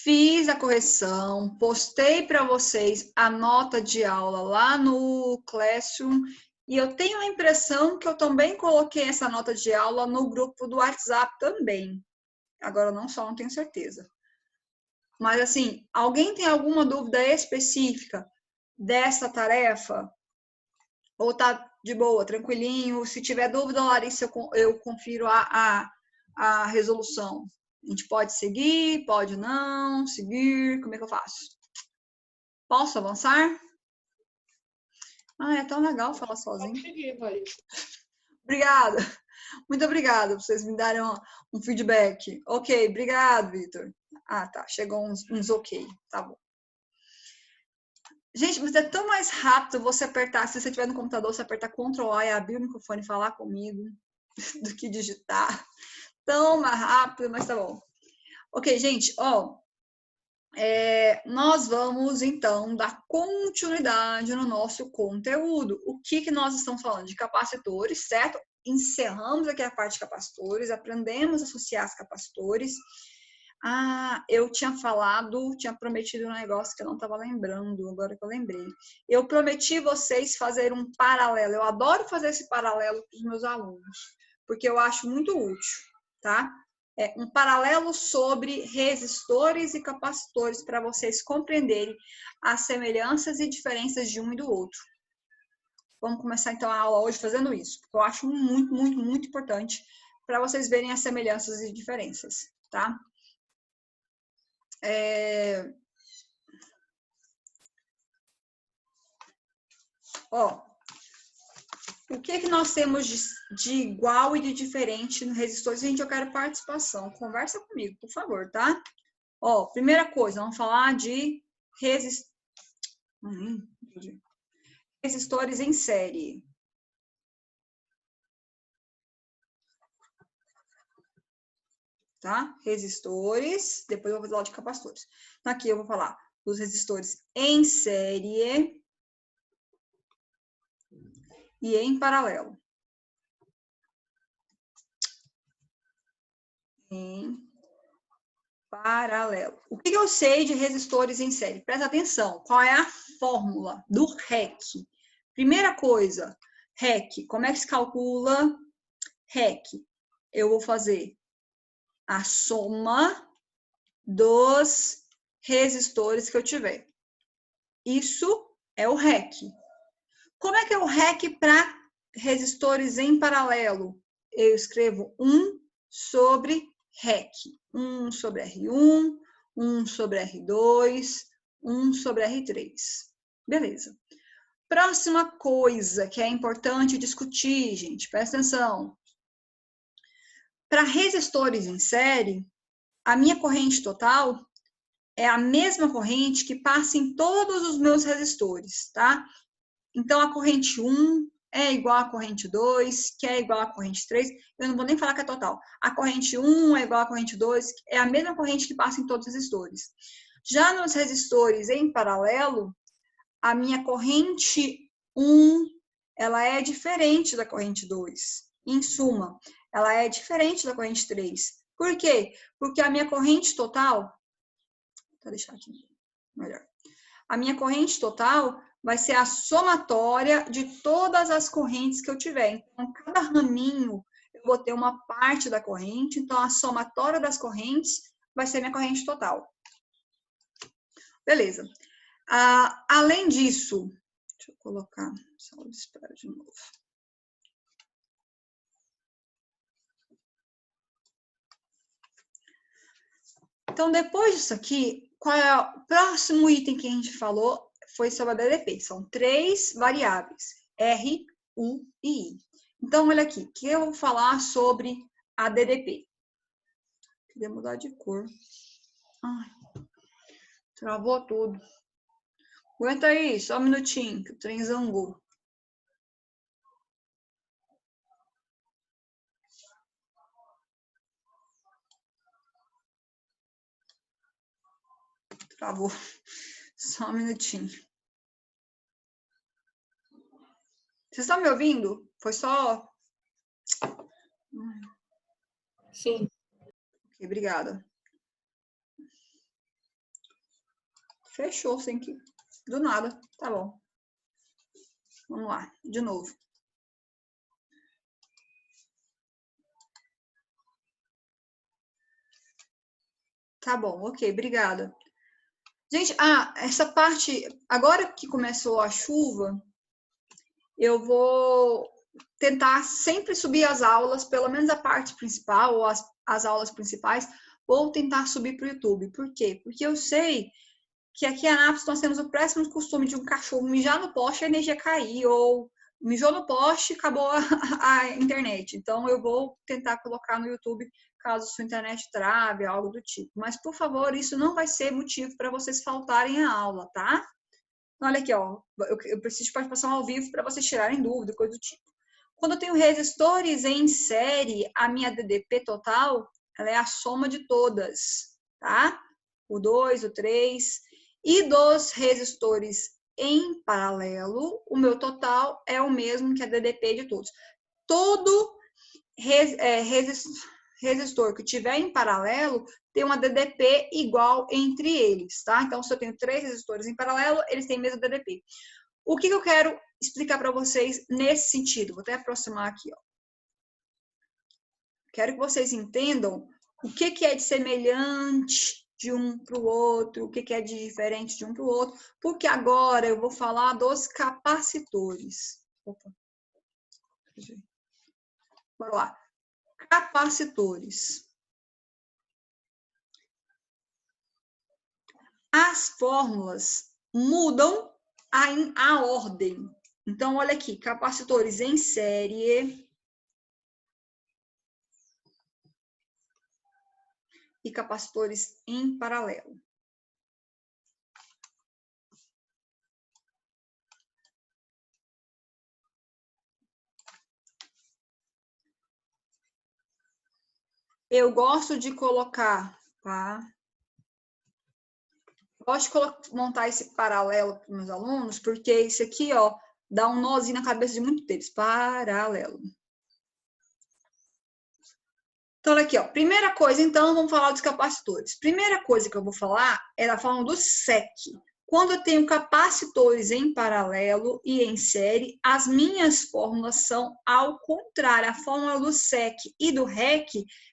Fiz a correção, postei para vocês a nota de aula lá no Classroom e eu tenho a impressão que eu também coloquei essa nota de aula no grupo do WhatsApp também. Agora não tenho certeza. Mas assim, alguém tem alguma dúvida específica dessa tarefa? Ou tá de boa, tranquilinho? Se tiver dúvida, Larissa, eu confiro a resolução. A gente pode seguir, pode não, seguir, como é que eu faço? Posso avançar? Ah, é tão legal falar sozinho. Obrigada. Muito obrigada por vocês me darem um feedback. Ok, obrigado, Vitor. Ah, tá. Chegou uns ok. Tá bom. Gente, mas é tão mais rápido você apertar, se você estiver no computador, você apertar Ctrl A e abrir o microfone e falar comigo do que digitar. Tão mais rápido, mas tá bom. Ok, gente, ó. Nós vamos, então, dar continuidade no nosso conteúdo. O que nós estamos falando? De capacitores, certo? Encerramos aqui a parte de capacitores, aprendemos a associar os capacitores. Ah, eu tinha prometido um negócio que eu não estava lembrando, agora que eu lembrei. Eu prometi vocês fazer um paralelo. Eu adoro fazer esse paralelo para os meus alunos, porque eu acho muito útil, tá? Um paralelo sobre resistores e capacitores para vocês compreenderem as semelhanças e diferenças de um e do outro. Vamos começar então a aula hoje fazendo isso, porque eu acho muito, muito, muito importante para vocês verem as semelhanças e diferenças, tá? O que nós temos de igual e de diferente no resistores? Gente, eu quero participação. Conversa comigo, por favor, tá? Primeira coisa, vamos falar de resistores em série. Tá? Resistores, depois eu vou falar de capacitores. Então, aqui eu vou falar dos resistores em série e em paralelo. Em paralelo. O que eu sei de resistores em série? Presta atenção, qual é a fórmula do REC? Primeira coisa, REC, como é que se calcula REC? Eu vou fazer a soma dos resistores que eu tiver. Isso é o REC. Como é que é o REC para resistores em paralelo? Eu escrevo 1 sobre REC. 1 sobre R1, 1 sobre R2, 1 sobre R3. Beleza. Próxima coisa que é importante discutir, gente, presta atenção. Para resistores em série, a minha corrente total é a mesma corrente que passa em todos os meus resistores, tá? Então, a corrente 1 é igual à corrente 2, que é igual à corrente 3. Eu não vou nem falar que é total. A corrente 1 é igual à corrente 2, é a mesma corrente que passa em todos os resistores. Já nos resistores em paralelo, a minha corrente 1, ela é diferente da corrente 2. Em suma, ela é diferente da corrente 3. Por quê? Porque a minha corrente total... Vou deixar aqui melhor. A minha corrente total vai ser a somatória de todas as correntes que eu tiver. Então, cada raminho eu vou ter uma parte da corrente, então a somatória das correntes vai ser minha corrente total. Beleza. Além disso, deixa eu colocar sala de espera de novo. Então, depois disso aqui, qual é o próximo item que a gente falou? Foi sobre a DDP. São 3 variáveis, R, U e I. Então, olha aqui, que eu vou falar sobre a DDP. Queria mudar de cor. Ai, travou tudo. Aguenta aí, só um minutinho, que o trem zangou. Travou. Só um minutinho. Vocês estão me ouvindo? Foi só... Sim. Ok, obrigada. Fechou, sem que... Do nada. Tá bom. Vamos lá, de novo. Tá bom, ok, obrigada. Gente, essa parte... Agora que começou a chuva, eu vou tentar sempre subir as aulas, pelo menos a parte principal, ou as aulas principais, vou tentar subir para o YouTube. Por quê? Porque eu sei que aqui em Anápolis nós temos o péssimo costume de um cachorro mijar no poste e a energia cair, ou mijou no poste e acabou a internet. Então, eu vou tentar colocar no YouTube caso sua internet trave, algo do tipo. Mas, por favor, isso não vai ser motivo para vocês faltarem a aula, tá? Olha aqui, ó, eu preciso de participação ao vivo para vocês tirarem dúvida, coisa do tipo. Quando eu tenho resistores em série, a minha DDP total, ela é a soma de todas, tá? O 2, o 3. E dos resistores em paralelo, o meu total é o mesmo que a DDP de todos. Todo resistor que tiver em paralelo tem uma DDP igual entre eles, tá? Então, se eu tenho 3 resistores em paralelo, eles têm a mesma DDP. O que eu quero explicar para vocês nesse sentido? Vou até aproximar aqui, ó. Quero que vocês entendam o que é de semelhante de um para o outro, o que é de diferente de um para o outro, porque agora eu vou falar dos capacitores. Opa. Bora lá. Capacitores. As fórmulas mudam a ordem. Então, olha aqui, capacitores em série e capacitores em paralelo. Eu gosto de colocar, tá? Gosto de montar esse paralelo para os meus alunos, porque isso aqui, ó, dá um nozinho na cabeça de muitos deles. Paralelo. Então, olha aqui, ó. Primeira coisa, então, vamos falar dos capacitores. Primeira coisa que eu vou falar é da forma do SEC. Quando eu tenho capacitores em paralelo e em série, as minhas fórmulas são ao contrário. A fórmula do SEC e do REC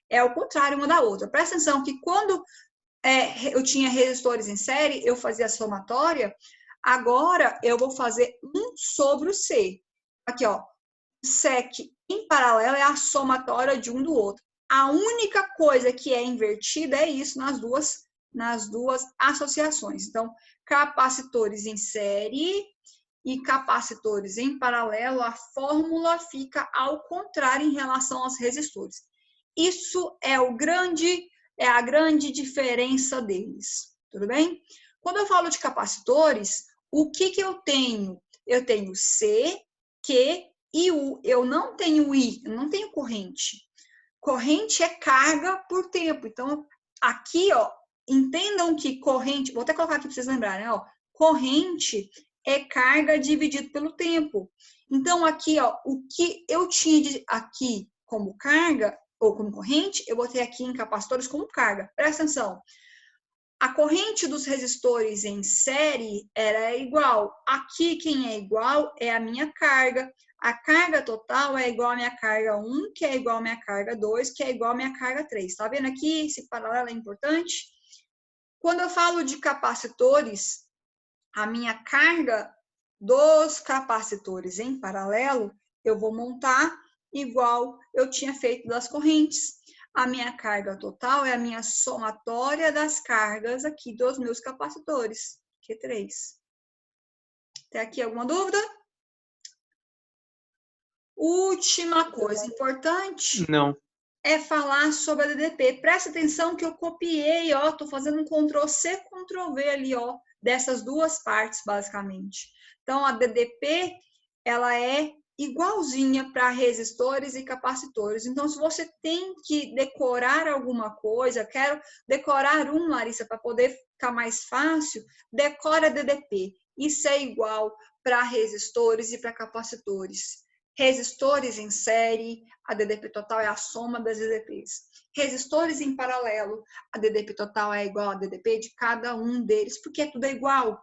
é ao contrário uma da outra. Presta atenção que quando eu tinha resistores em série, eu fazia a somatória. Agora, eu vou fazer 1 sobre o C. Aqui, ó. O SEC em paralelo é a somatória de um do outro. A única coisa que é invertida é isso nas duas associações. Então, capacitores em série e capacitores em paralelo, a fórmula fica ao contrário em relação aos resistores. Isso é a grande diferença deles, tudo bem? Quando eu falo de capacitores, o que eu tenho? Eu tenho C, Q e U. Eu não tenho I, eu não tenho corrente. Corrente é carga por tempo. Então, aqui, ó, entendam que corrente, vou até colocar aqui para vocês lembrarem, ó, corrente é carga dividido pelo tempo. Então, aqui, ó, o que eu tinha aqui como carga, ou como corrente, eu botei aqui em capacitores como carga. Presta atenção. A corrente dos resistores em série era igual. Aqui, quem é igual é a minha carga. A carga total é igual à minha carga 1, que é igual à minha carga 2, que é igual à minha carga 3. Tá vendo aqui? Esse paralelo é importante. Quando eu falo de capacitores, a minha carga dos capacitores em paralelo, eu vou montar igual eu tinha feito das correntes. A minha carga total é a minha somatória das cargas aqui dos meus capacitores, Q3. Tem aqui alguma dúvida? Última coisa importante. Não. É falar sobre a DDP. Presta atenção que eu copiei, ó, tô fazendo um Ctrl+C, Ctrl+V ali, ó, dessas duas partes, basicamente. Então, a DDP, ela é igualzinha para resistores e capacitores. Então, se você tem que decorar alguma coisa, quero decorar Larissa, para poder ficar mais fácil, decora a DDP. Isso é igual para resistores e para capacitores. Resistores em série, a DDP total é a soma das DDPs. resistores em paralelo. A DDP total é igual a DDP de cada um deles, porque tudo é igual.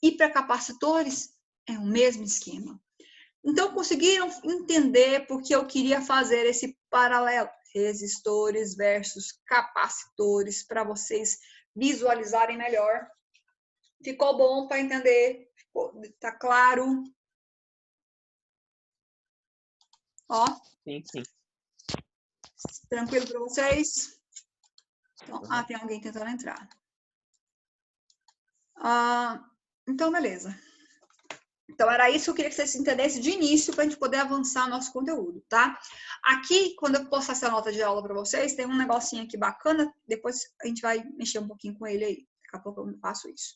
E para capacitores, é o mesmo esquema. Então, conseguiram entender porque eu queria fazer esse paralelo. Resistores versus capacitores, para vocês visualizarem melhor. Ficou bom para entender? Tá claro? Ó. Sim, sim. Tranquilo para vocês? Então, tem alguém tentando entrar. Então, beleza. Então, era isso que eu queria que vocês entendessem de início para a gente poder avançar nosso conteúdo, tá? Aqui, quando eu postar essa nota de aula para vocês, tem um negocinho aqui bacana, depois a gente vai mexer um pouquinho com ele aí. Daqui a pouco eu faço isso.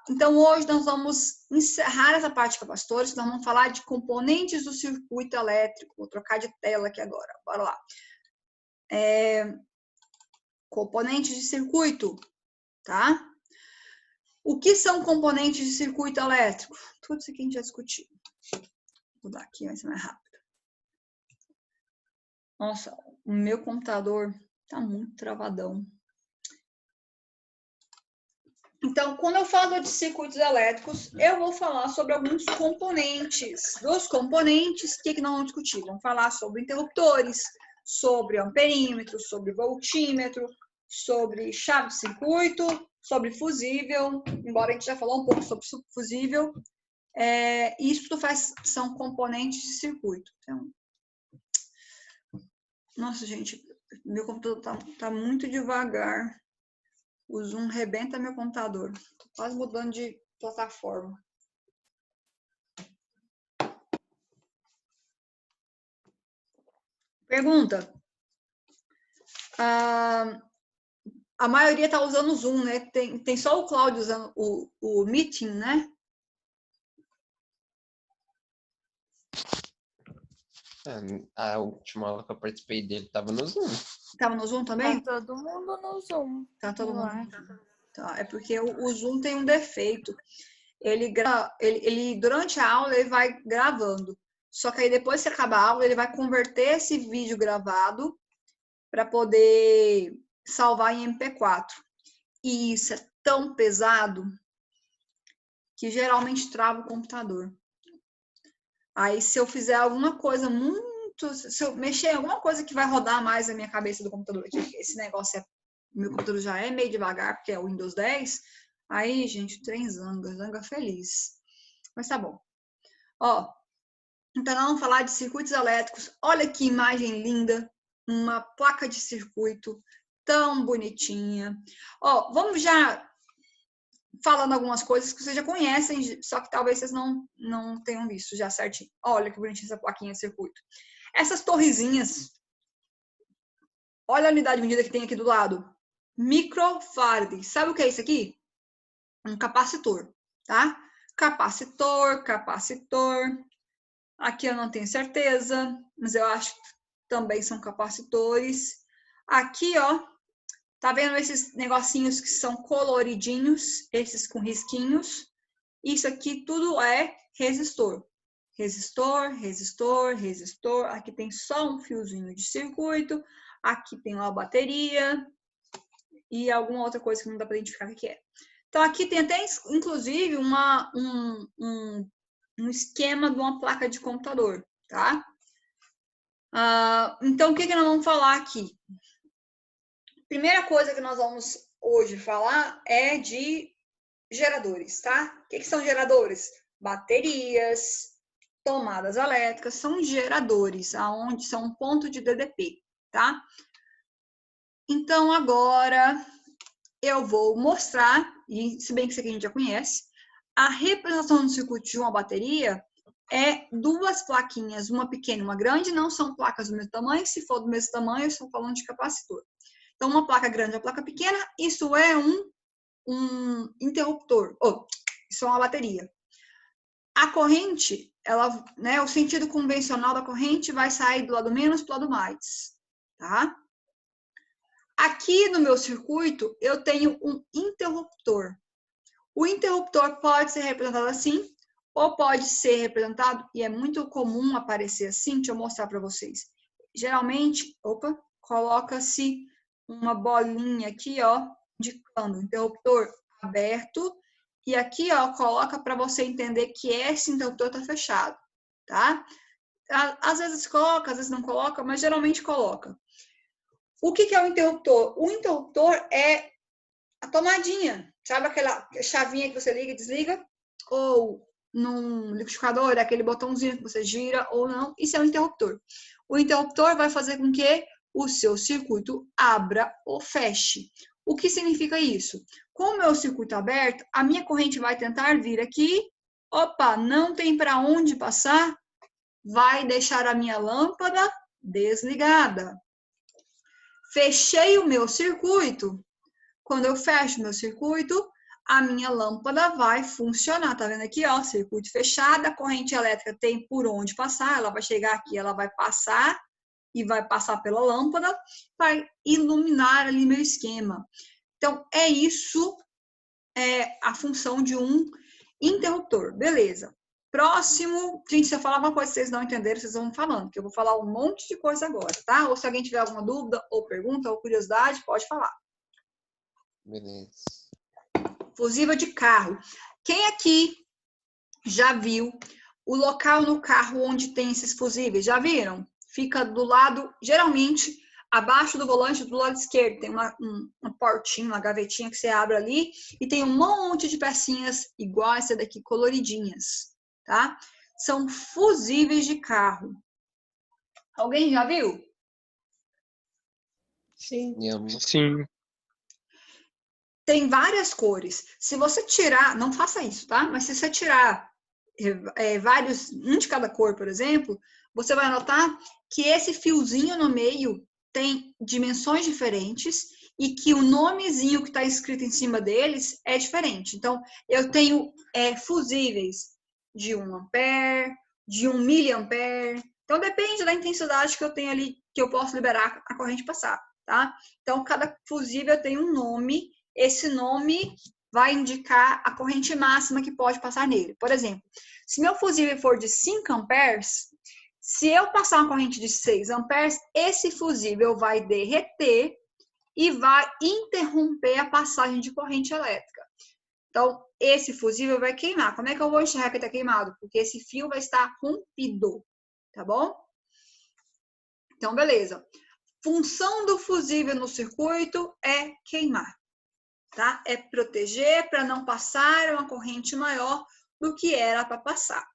Então, hoje nós vamos encerrar essa parte de capacitores, nós vamos falar de componentes do circuito elétrico. Vou trocar de tela aqui agora, bora lá. Componentes de circuito, tá? O que são componentes de circuito elétrico? Tudo isso aqui a gente já discutiu. Vou dar aqui, vai ser mais rápido. Nossa, o meu computador tá muito travadão. Então, quando eu falo de circuitos elétricos, eu vou falar sobre alguns componentes. Dos componentes, o que nós vamos discutir? Vamos falar sobre interruptores, sobre amperímetro, sobre voltímetro, sobre chave de circuito, sobre fusível, embora a gente já falou um pouco sobre fusível. Isso são componentes de circuito. Então, nossa, gente, meu computador tá muito devagar. O Zoom rebenta meu computador. Tô quase mudando de plataforma. Pergunta. A maioria tá usando o Zoom, né? Tem só o Cláudio usando o Meeting, né? A última aula que eu participei dele tava no Zoom. Tava no Zoom também? Tá todo mundo no Zoom. Tá todo mundo. Tá, é porque o Zoom tem um defeito. Ele durante a aula ele vai gravando. Só que aí depois que acaba a aula, ele vai converter esse vídeo gravado para poder salvar em MP4. E isso é tão pesado que geralmente trava o computador. Aí se eu fizer alguma coisa se eu mexer em alguma coisa que vai rodar mais a minha cabeça do computador aqui, esse negócio meu computador já é meio devagar, porque é o Windows 10, aí, gente, o trem zanga feliz. Mas tá bom. Ó, então nós vamos falar de circuitos elétricos. Olha que imagem linda, uma placa de circuito tão bonitinha. Ó, vamos já falando algumas coisas que vocês já conhecem, só que talvez vocês não tenham visto já certinho. Olha que bonitinha essa plaquinha de circuito. Essas torrezinhas, olha a unidade de medida que tem aqui do lado. Microfarad. Sabe o que é isso aqui? Um capacitor, tá? Capacitor. Aqui eu não tenho certeza, mas eu acho que também são capacitores. Aqui, ó, tá vendo esses negocinhos que são coloridinhos, esses com risquinhos? Isso aqui tudo é resistor. Resistor. Aqui tem só um fiozinho de circuito. Aqui tem uma bateria e alguma outra coisa que não dá para identificar o que é. Então, aqui tem até, inclusive, um esquema de uma placa de computador, tá? Então, o que nós vamos falar aqui? Primeira coisa que nós vamos hoje falar é de geradores, tá? O que são geradores? Baterias, tomadas elétricas, são geradores, aonde são um ponto de DDP, tá? Então, agora eu vou mostrar, e se bem que isso aqui a gente já conhece, a representação do circuito de uma bateria é duas plaquinhas, uma pequena e uma grande, não são placas do mesmo tamanho, se for do mesmo tamanho, eu estou falando de capacitor. Então, uma placa grande e uma placa pequena, isso é um interruptor, isso é uma bateria. A corrente, o sentido convencional da corrente vai sair do lado menos para o lado mais, tá? Aqui no meu circuito, eu tenho um interruptor. O interruptor pode ser representado assim, ou pode ser representado, e é muito comum aparecer assim, deixa eu mostrar para vocês. geralmente, coloca-se uma bolinha aqui, ó, indicando o interruptor aberto. E aqui, ó, coloca para você entender que esse interruptor está fechado, tá? Às vezes coloca, às vezes não coloca, mas geralmente coloca. O que é o interruptor? O interruptor é a tomadinha. Sabe aquela chavinha que você liga e desliga? Ou num liquidificador, aquele botãozinho que você gira ou não. Isso é um interruptor. O interruptor vai fazer com que o seu circuito abra ou feche. O que significa isso? Com o meu circuito aberto, a minha corrente vai tentar vir aqui. Opa, não tem para onde passar. Vai deixar a minha lâmpada desligada. Fechei o meu circuito. Quando eu fecho o meu circuito, a minha lâmpada vai funcionar. Tá vendo aqui, ó? Circuito fechado, a corrente elétrica tem por onde passar. Ela vai chegar aqui, ela vai passar e vai passar pela lâmpada, vai iluminar ali meu esquema. Então, é isso, a função de um interruptor. Beleza. Próximo, gente, se eu falar uma coisa que vocês não entenderam, vocês vão falando, que eu vou falar um monte de coisa agora, tá? Ou se alguém tiver alguma dúvida, ou pergunta, ou curiosidade, pode falar. Beleza. Fusível de carro. Quem aqui já viu o local no carro onde tem esses fusíveis? Já viram? Fica do lado, geralmente, abaixo do volante, do lado esquerdo. Tem uma portinha, uma gavetinha que você abre ali e tem um monte de pecinhas igual essa daqui, coloridinhas, tá? São fusíveis de carro. Alguém já viu? Sim. Sim. Tem várias cores. Se você tirar, não faça isso, tá? Mas se você tirar vários, um de cada cor, por exemplo, você vai notar que esse fiozinho no meio tem dimensões diferentes e que o nomezinho que está escrito em cima deles é diferente. Então, eu tenho fusíveis de 1 ampere, de 1 miliampere. Então, depende da intensidade que eu tenho ali, que eu posso liberar a corrente passar, tá? Então, cada fusível tem um nome. Esse nome vai indicar a corrente máxima que pode passar nele. Por exemplo, se meu fusível for de 5 amperes, se eu passar uma corrente de 6 amperes, esse fusível vai derreter e vai interromper a passagem de corrente elétrica. Então, esse fusível vai queimar. Como é que eu vou enxergar que está queimado? Porque esse fio vai estar rompido, tá bom? Então, beleza. Função do fusível no circuito é queimar. Tá? É proteger para não passar uma corrente maior do que era para passar.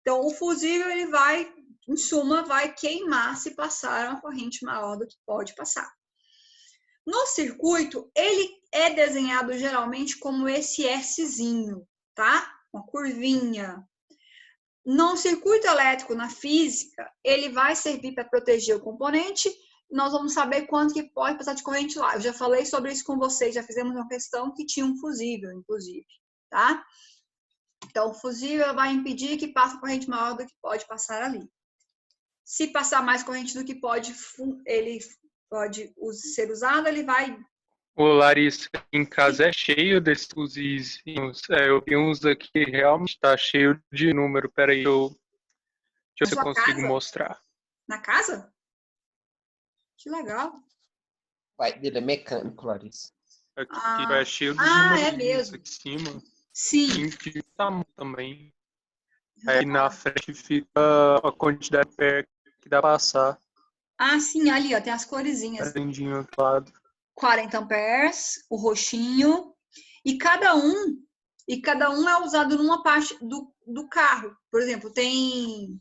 Então, o fusível, ele vai, em suma, vai queimar se passar uma corrente maior do que pode passar. No circuito, ele é desenhado geralmente como esse Szinho, tá? Uma curvinha. No circuito elétrico, na física, ele vai servir para proteger o componente. Nós vamos saber quanto que pode passar de corrente lá. Eu já falei sobre isso com vocês, já fizemos uma questão que tinha um fusível, inclusive, tá? Então, o fusível vai impedir que passe corrente maior do que pode passar ali. Se passar mais corrente do que ele pode ser usado, ele vai... O Larissa, em casa é cheio desses fusíveis. Eu vi uns aqui, realmente tá cheio de número. Peraí, deixa eu ver se eu consigo mostrar. Na casa? Que legal. O pai dele é mecânico, Larissa. Aqui é cheio de números é mesmo. aqui em cima. Sim. De tamanho também. Aí na frente fica a quantidade de pé que dá pra passar. Ah, sim, ali, ó, tem as coresinhas. Acendinho aqui do lado. 40 amperes, o roxinho, e cada um é usado numa parte do carro. Por exemplo, tem...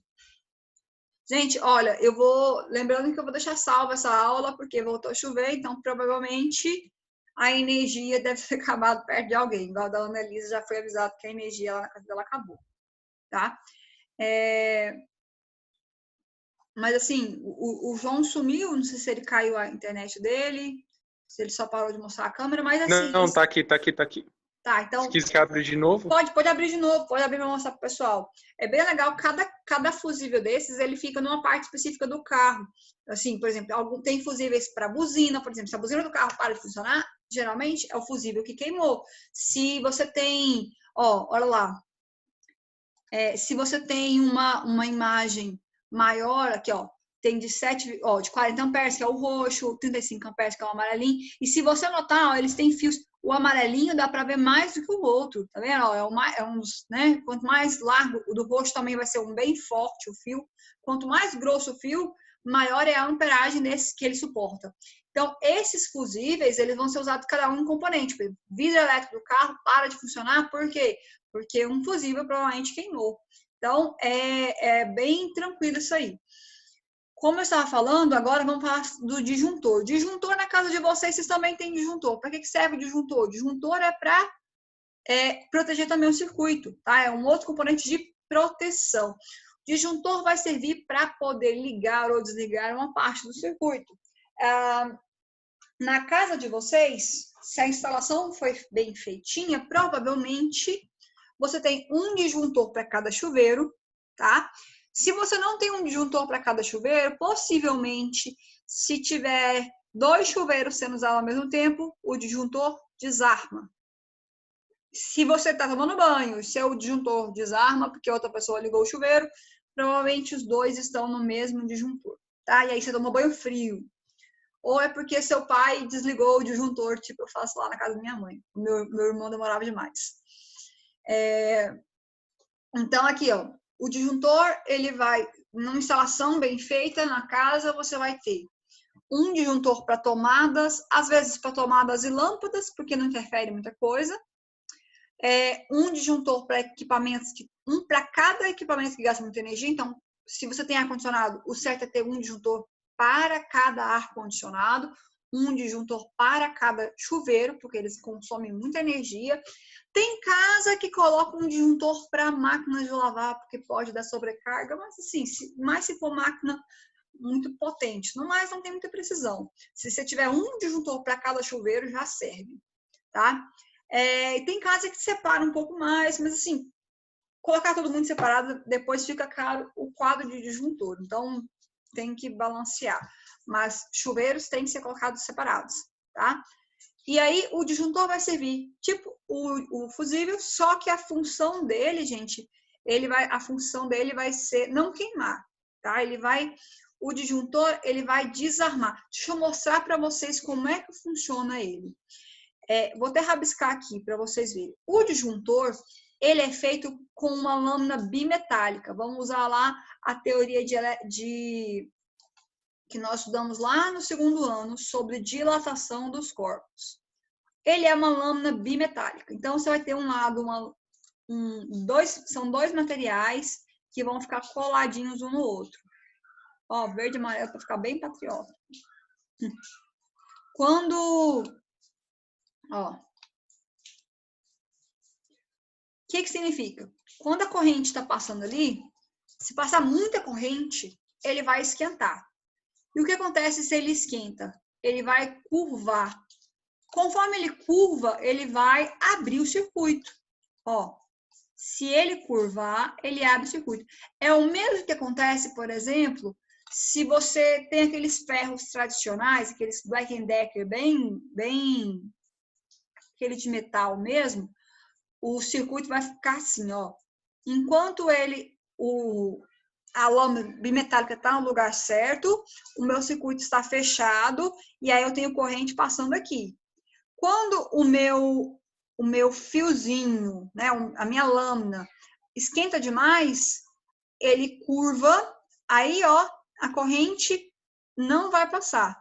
Gente, olha, lembrando que eu vou deixar salva essa aula, porque voltou a chover, então provavelmente a energia deve ter acabado perto de alguém. Igual a da Ana Elisa já foi avisado que a energia lá na casa dela acabou, tá? Mas assim, o João sumiu, não sei se ele caiu a internet dele, se ele só parou de mostrar a câmera, mas assim... Não, tá aqui. Tá, então... Se quiser abrir de novo? Pode abrir de novo, pode abrir para mostrar pro pessoal. É bem legal, cada fusível desses, ele fica numa parte específica do carro. Assim, por exemplo, tem fusíveis para buzina, por exemplo, se a buzina do carro para de funcionar, geralmente é o fusível que queimou. Se você tem, olha lá, se você tem uma imagem maior, aqui, tem de 40 amperes, que é o roxo, 35 amperes, que é o amarelinho. E se você notar, ó, eles têm fios, o amarelinho dá para ver mais do que o outro, tá vendo? Ó, né? Quanto mais largo, o do roxo também vai ser um bem forte o fio. Quanto mais grosso o fio, maior é a amperagem desse que ele suporta. Então, esses fusíveis, eles vão ser usados cada um em componente. O vidro elétrico do carro para de funcionar, por quê? Porque um fusível provavelmente queimou. Então, é bem tranquilo isso aí. Como eu estava falando, agora vamos falar do disjuntor. Disjuntor na casa de vocês também tem disjuntor. Para que serve o disjuntor? Disjuntor é para proteger também o circuito, tá? É um outro componente de proteção. Disjuntor vai servir para poder ligar ou desligar uma parte do circuito. Na casa de vocês, se a instalação foi bem feitinha, provavelmente você tem um disjuntor para cada chuveiro, tá? Se você não tem um disjuntor para cada chuveiro, possivelmente, se tiver 2 chuveiros sendo usados ao mesmo tempo, o disjuntor desarma. Se você está tomando banho e seu disjuntor desarma porque outra pessoa ligou o chuveiro, provavelmente os 2 estão no mesmo disjuntor, tá? E aí você toma banho frio. Ou é porque seu pai desligou o disjuntor, tipo eu faço lá na casa da minha mãe. Meu irmão demorava demais. Então, aqui, ó, o disjuntor, ele vai, numa instalação bem feita na casa, você vai ter um disjuntor para tomadas, às vezes para tomadas e lâmpadas, porque não interfere muita coisa. Um disjuntor para equipamentos, um para cada equipamento que gasta muita energia. Então, se você tem ar-condicionado, o certo é ter um disjuntor para cada ar-condicionado, um disjuntor para cada chuveiro, porque eles consomem muita energia. Tem casa que coloca um disjuntor para máquina de lavar, porque pode dar sobrecarga, mas assim, se for máquina muito potente. No mais, não tem muita precisão. Se você tiver um disjuntor para cada chuveiro, já serve, tá? Tem casa que separa um pouco mais, mas assim, colocar todo mundo separado, depois fica caro o quadro de disjuntor. Então, tem que balancear. Mas chuveiros têm que ser colocados separados, tá? E aí, o disjuntor vai servir tipo o fusível, só que a função dele, gente, a função dele vai ser não queimar, tá? O disjuntor, ele vai desarmar. Deixa eu mostrar para vocês como é que funciona ele. Vou até rabiscar aqui para vocês verem. O disjuntor, ele é feito com uma lâmina bimetálica. Vamos usar lá a teoria que nós estudamos lá no 2º ano sobre dilatação dos corpos. Ele é uma lâmina bimetálica. Então, você vai ter um lado, são 2 materiais que vão ficar coladinhos um no outro. Ó, verde e amarelo para ficar bem patriota. O que significa? Quando a corrente está passando ali, se passar muita corrente, ele vai esquentar. E o que acontece se ele esquenta? Ele vai curvar. Conforme ele curva, ele vai abrir o circuito. Ó, se ele curvar, ele abre o circuito. É o mesmo que acontece, por exemplo, se você tem aqueles ferros tradicionais, aqueles Black & Decker bem aquele de metal mesmo, o circuito vai ficar assim, ó. Enquanto a lâmina bimetálica está no lugar certo, o meu circuito está fechado e aí eu tenho corrente passando aqui. Quando o meu fiozinho, né, a minha lâmina esquenta demais, ele curva, aí, ó, a corrente não vai passar.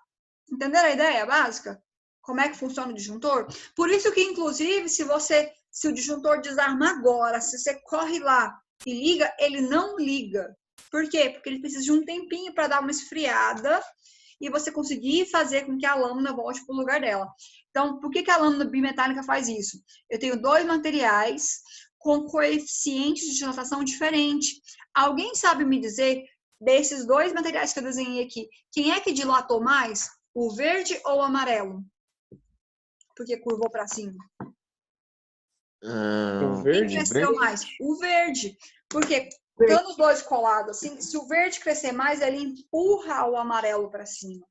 Entenderam a ideia básica? Como é que funciona o disjuntor? Por isso que, inclusive, se o disjuntor desarma agora, se você corre lá e liga, ele não liga. Por quê? Porque ele precisa de um tempinho para dar uma esfriada e você conseguir fazer com que a lâmina volte para o lugar dela. Então, por que a lâmina bimetálica faz isso? Eu tenho 2 materiais com coeficientes de dilatação diferentes. Alguém sabe me dizer, desses 2 materiais que eu desenhei aqui, quem é que dilatou mais? O verde ou o amarelo? Porque curvou para cima. O verde? Quem cresceu mais? O verde. Porque estando os 2 colados assim, se o verde crescer mais, ele empurra o amarelo para cima.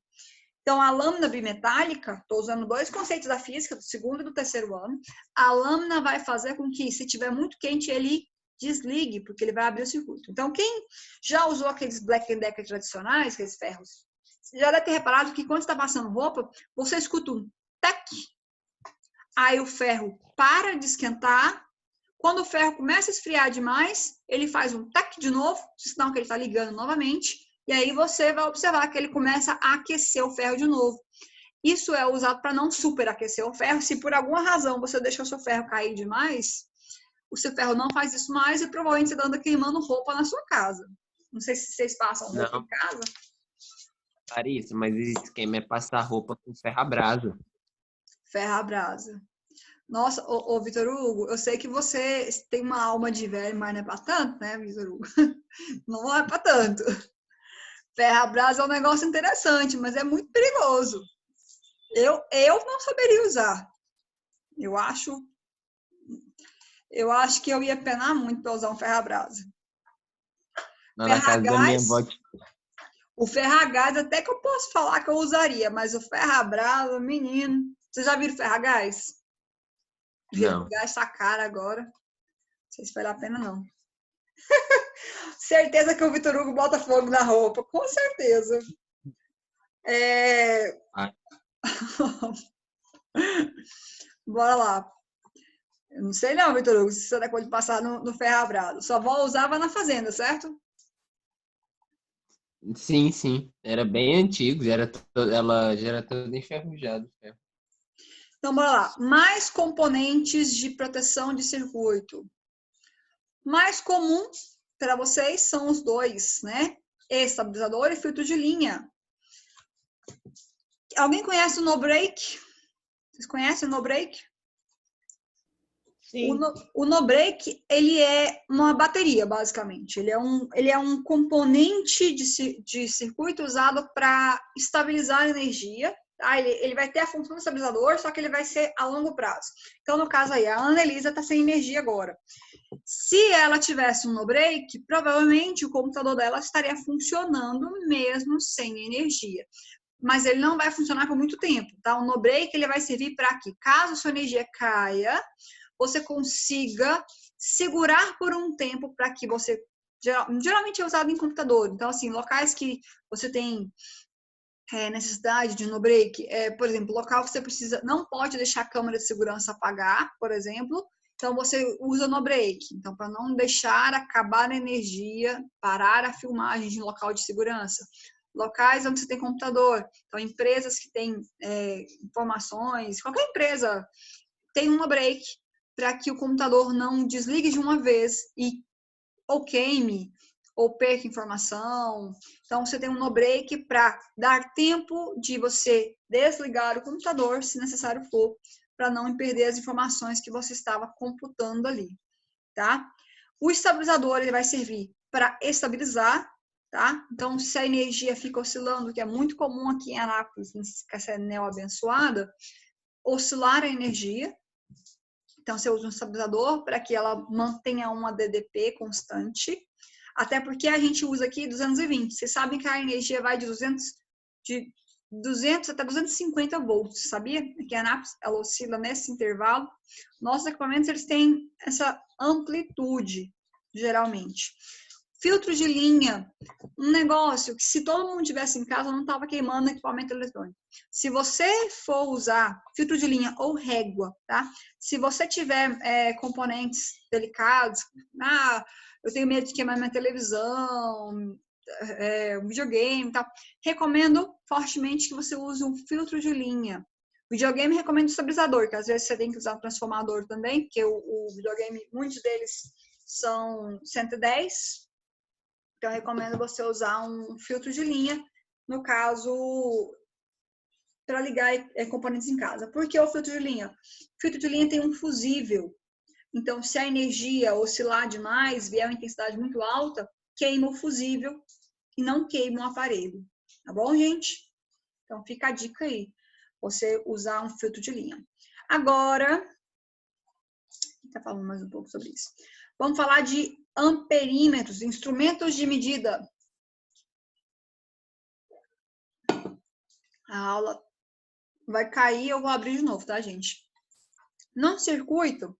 Então, a lâmina bimetálica, estou usando 2 conceitos da física, do 2º e do 3º ano, a lâmina vai fazer com que, se tiver muito quente, ele desligue, porque ele vai abrir o circuito. Então, quem já usou aqueles Black Decker tradicionais, aqueles ferros, já deve ter reparado que quando está passando roupa, você escuta um tac, aí o ferro para de esquentar. Quando o ferro começa a esfriar demais, ele faz um tac de novo, sinal que ele está ligando novamente, e aí você vai observar que ele começa a aquecer o ferro de novo. Isso é usado para não superaquecer o ferro. Se por alguma razão você deixa o seu ferro cair demais, o seu ferro não faz isso mais e provavelmente você anda queimando roupa na sua casa. Não sei se vocês passam roupa Não. em casa. Larissa, mas esse esquema é passar roupa com ferro à brasa. Ferro à brasa. Nossa, ô Vitor Hugo, eu sei que você tem uma alma de velho, mas não é para tanto, né, Vitor Hugo? Não é para tanto. Ferro à brasa é um negócio interessante, mas é muito perigoso. Eu não saberia usar. Eu acho que eu ia penar muito para usar um ferro à brasa. Lá na casa da minha avó. O ferro a gás até que eu posso falar que eu usaria, mas o ferro à brasa, menino. Vocês já viram ferro a gás? Não. O gás tá caro agora. Não sei se vale a pena, não. Certeza que o Vitor Hugo bota fogo na roupa. Com certeza. Bora lá. Eu não sei não, Vitor Hugo, se você pode passar no ferro à brasa. Sua avó usava na fazenda, certo? Sim, sim. Era bem antigo, ela já era toda enferrujada. Então, bora lá. Mais componentes de proteção de circuito. Mais comum para vocês são os dois, né? Estabilizador e filtro de linha. Alguém conhece o no-break? Vocês conhecem o no-break? Sim. O no-break, ele é uma bateria, basicamente. Ele é um componente de circuito usado para estabilizar a energia. Tá? Ele vai ter a função do estabilizador, só que ele vai ser a longo prazo. Então, no caso aí, a Annelisa está sem energia agora. Se ela tivesse um no-break, provavelmente o computador dela estaria funcionando mesmo sem energia. Mas ele não vai funcionar por muito tempo, tá? O no-break, ele vai servir para que, caso sua energia caia, você consiga segurar por um tempo para que você... Geralmente é usado em computador. Então, assim, locais que você tem necessidade de no-break, por exemplo, local que você não pode deixar a câmera de segurança apagar, por exemplo, então você usa no-break. Então, para não deixar acabar a energia, parar a filmagem de local de segurança. Locais onde você tem computador, então empresas que têm informações, qualquer empresa tem um no-break para que o computador não desligue de uma vez e ou queime ou perca informação. Então, você tem um no-break para dar tempo de você desligar o computador, se necessário for, para não perder as informações que você estava computando ali, tá? O estabilizador, ele vai servir para estabilizar, tá? Então, se a energia fica oscilando, que é muito comum aqui em Anápolis, essa neo abençoada, oscilar a energia. Então, você usa um estabilizador para que ela mantenha uma DDP constante, até porque a gente usa aqui 220. Vocês sabem que a energia vai de 200 até 250 volts, sabia? Aqui em Anápolis, ela oscila nesse intervalo. Nossos equipamentos, eles têm essa amplitude, geralmente. Filtro de linha, um negócio que se todo mundo tivesse em casa, não estava queimando equipamento eletrônico. Se você for usar filtro de linha ou régua, tá? Se você tiver componentes delicados, eu tenho medo de queimar minha televisão, videogame e tal, recomendo fortemente que você use um filtro de linha. Videogame recomendo estabilizador, que às vezes você tem que usar um transformador também, porque o videogame, muitos deles são 110. Então, eu recomendo você usar um filtro de linha, no caso, para ligar componentes em casa. Por que o filtro de linha? O filtro de linha tem um fusível. Então, se a energia oscilar demais, vier uma intensidade muito alta, queima o fusível e não queima o aparelho. Tá bom, gente? Então, fica a dica aí. Você usar um filtro de linha. Agora, tá falando mais um pouco sobre isso. Vamos falar de amperímetros, instrumentos de medida. A aula vai cair, eu vou abrir de novo, tá, gente? No circuito,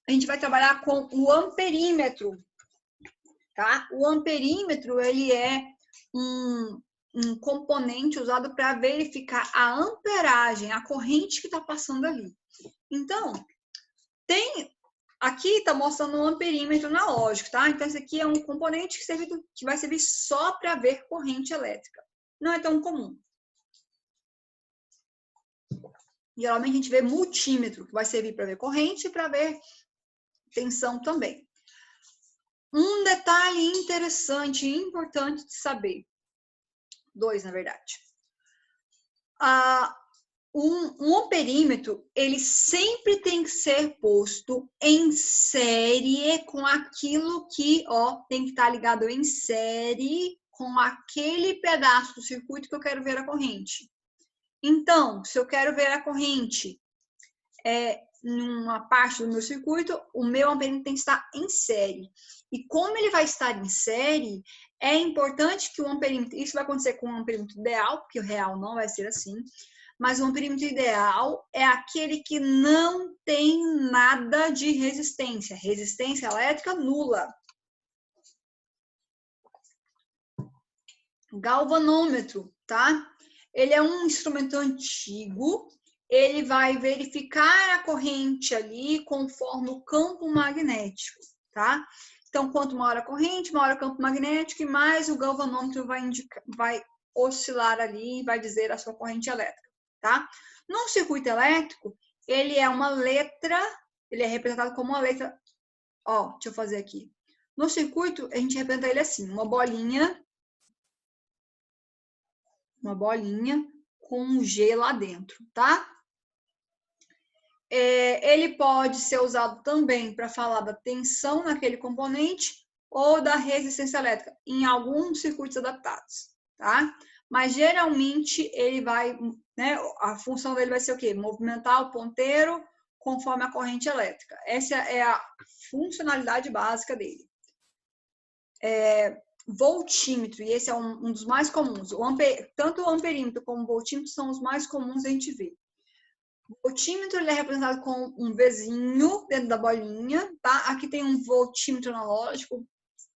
a gente vai trabalhar com o amperímetro, tá? O amperímetro, ele é um componente usado para verificar a amperagem, a corrente que está passando ali. Então, aqui está mostrando um amperímetro analógico, tá? Então, esse aqui é um componente que vai servir só para ver corrente elétrica. Não é tão comum. Geralmente, a gente vê multímetro, que vai servir para ver corrente e para ver tensão também. Um detalhe interessante e importante de saber. 2, na verdade. Um amperímetro, ele sempre tem que ser posto em série com aquilo que, tem que estar ligado em série com aquele pedaço do circuito que eu quero ver a corrente. Então, se eu quero ver a corrente numa parte do meu circuito, o meu amperímetro tem que estar em série. E como ele vai estar em série, é importante que o amperímetro, isso vai acontecer com o amperímetro ideal, porque o real não vai ser assim, mas o amperímetro ideal é aquele que não tem nada de resistência, resistência elétrica nula. Galvanômetro, tá? Ele é um instrumento antigo, ele vai verificar a corrente ali conforme o campo magnético, tá? Então, quanto maior a corrente, maior o campo magnético, e mais o galvanômetro vai oscilar ali e vai dizer a sua corrente elétrica, tá? Num circuito elétrico, ele é uma letra, ele é representado como uma letra, deixa eu fazer aqui. No circuito, a gente representa ele assim, uma bolinha com um G lá dentro, tá? Ele pode ser usado também para falar da tensão naquele componente ou da resistência elétrica em alguns circuitos adaptados, tá? Mas geralmente ele vai, né, a função dele vai ser o quê? Movimentar o ponteiro conforme a corrente elétrica. Essa é a funcionalidade básica dele. Voltímetro, e esse é um dos mais comuns. Tanto o amperímetro como o voltímetro são os mais comuns a gente ver. O voltímetro ele é representado com um Vzinho dentro da bolinha, tá? Aqui tem um voltímetro analógico,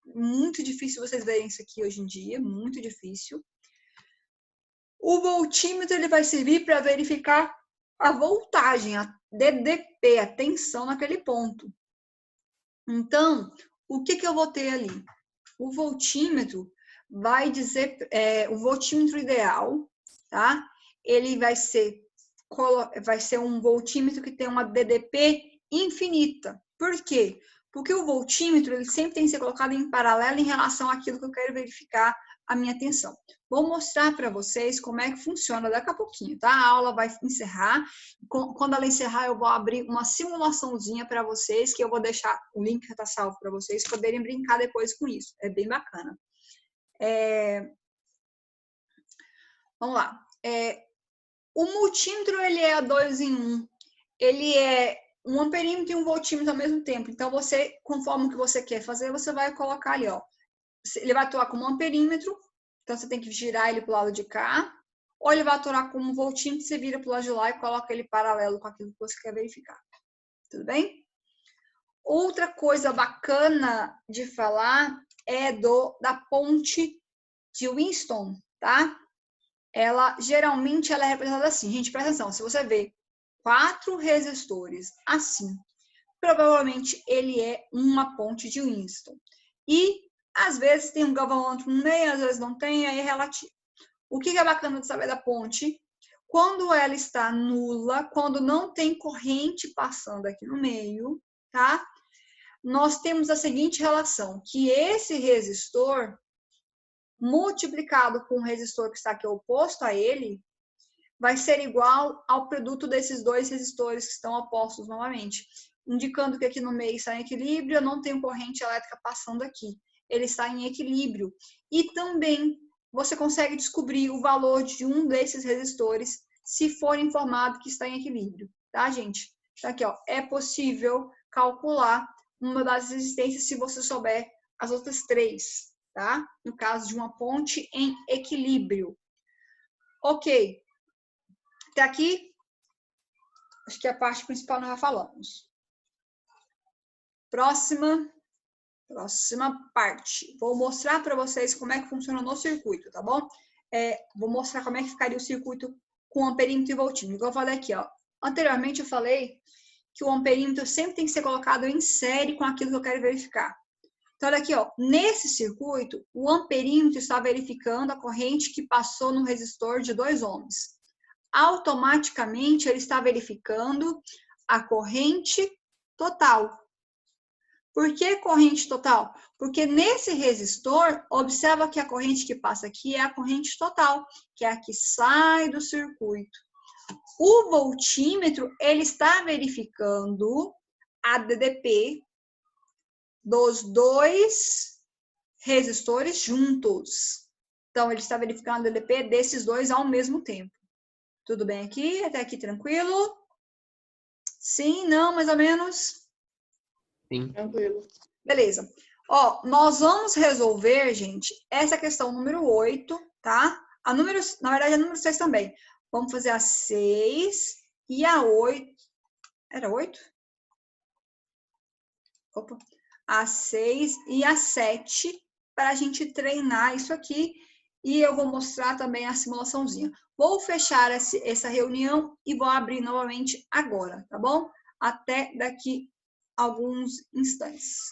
muito difícil vocês verem isso aqui hoje em dia, muito difícil. O voltímetro ele vai servir para verificar a voltagem, a DDP, a tensão naquele ponto. Então, o que eu vou ter ali? O voltímetro vai dizer, o voltímetro ideal, tá? Ele vai ser um voltímetro que tem uma DDP infinita. Por quê? Porque o voltímetro ele sempre tem que ser colocado em paralelo em relação àquilo que eu quero verificar a minha tensão. Vou mostrar para vocês como é que funciona daqui a pouquinho, tá? A aula vai encerrar. Quando ela encerrar, eu vou abrir uma simulaçãozinha para vocês, que eu vou deixar o link que está salvo para vocês poderem brincar depois com isso. É bem bacana. Vamos lá. O multímetro, ele é a 2 em 1. Ele é um amperímetro e um voltímetro ao mesmo tempo. Então, você, conforme o que você quer fazer, você vai colocar ali, Ele vai atuar como um amperímetro, então você tem que girar ele para o lado de cá. Ou ele vai atuar como um voltímetro, você vira para o lado de lá e coloca ele paralelo com aquilo que você quer verificar. Tudo bem? Outra coisa bacana de falar é da ponte de Winston, tá? Geralmente ela é representada assim. Gente, presta atenção. Se você vê 4 resistores assim, provavelmente ele é uma ponte de Winston. E, às vezes, tem um galvanômetro no meio, às vezes não tem, aí é relativo. O que é bacana de saber da ponte? Quando ela está nula, quando não tem corrente passando aqui no meio, tá? Nós temos a seguinte relação, que esse resistor multiplicado com o resistor que está aqui oposto a ele, vai ser igual ao produto desses 2 resistores que estão opostos novamente, indicando que aqui no meio está em equilíbrio, eu não tenho corrente elétrica passando aqui, ele está em equilíbrio. E também você consegue descobrir o valor de um desses resistores se for informado que está em equilíbrio, tá, gente? Então aqui, é possível calcular uma das resistências se você souber as outras 3. Tá? No caso de uma ponte em equilíbrio. Ok. Até aqui, acho que a parte principal nós já falamos. Próxima parte. Vou mostrar para vocês como é que funciona no circuito, tá bom? Vou mostrar como é que ficaria o circuito com amperímetro e voltímetro. Igual eu falei aqui, ó. Anteriormente eu falei que o amperímetro sempre tem que ser colocado em série com aquilo que eu quero verificar. Então, olha aqui, ó. Nesse circuito, o amperímetro está verificando a corrente que passou no resistor de 2 ohms. Automaticamente, ele está verificando a corrente total. Por que corrente total? Porque nesse resistor, observa que a corrente que passa aqui é a corrente total, que é a que sai do circuito. O voltímetro, ele está verificando a DDP dos 2 resistores juntos. Então, ele está verificando a DDP desses 2 ao mesmo tempo. Tudo bem aqui? Até aqui tranquilo? Sim, não, mais ou menos? Sim. Tranquilo. Beleza. Ó, nós vamos resolver, gente, essa questão número 8, tá? Na verdade, a número 6 também. Vamos fazer a 6 e a 8. Era 8? Opa. A 6 e a 7, para a gente treinar isso aqui. E eu vou mostrar também a simulaçãozinha. Vou fechar essa reunião e vou abrir novamente agora, tá bom? Até daqui a alguns instantes.